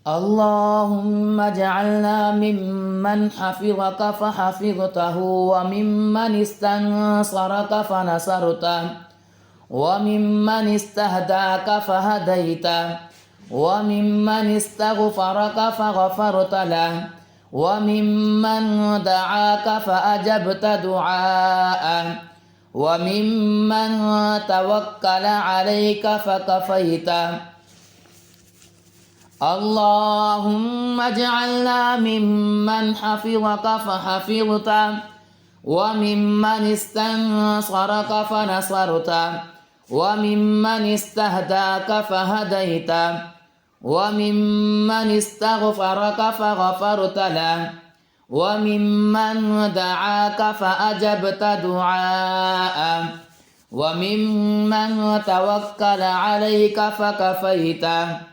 اللهم اجعلنا ممن حفظك فحفظته وممن استنصرك فنصرته وممن استهداك فهديته وممن استغفرك فغفرت له وممن دعاك فأجبت دعاءه وممن توكل عليك فكفيته. اللهم اجعلنا ممن حفظك فحفظته وممن استنصرك فنصرته وممن استهداك فهديته وممن استغفرك فغفرت له وممن دعاك فأجبت دعاءه وممن توكل عليك فكفيته.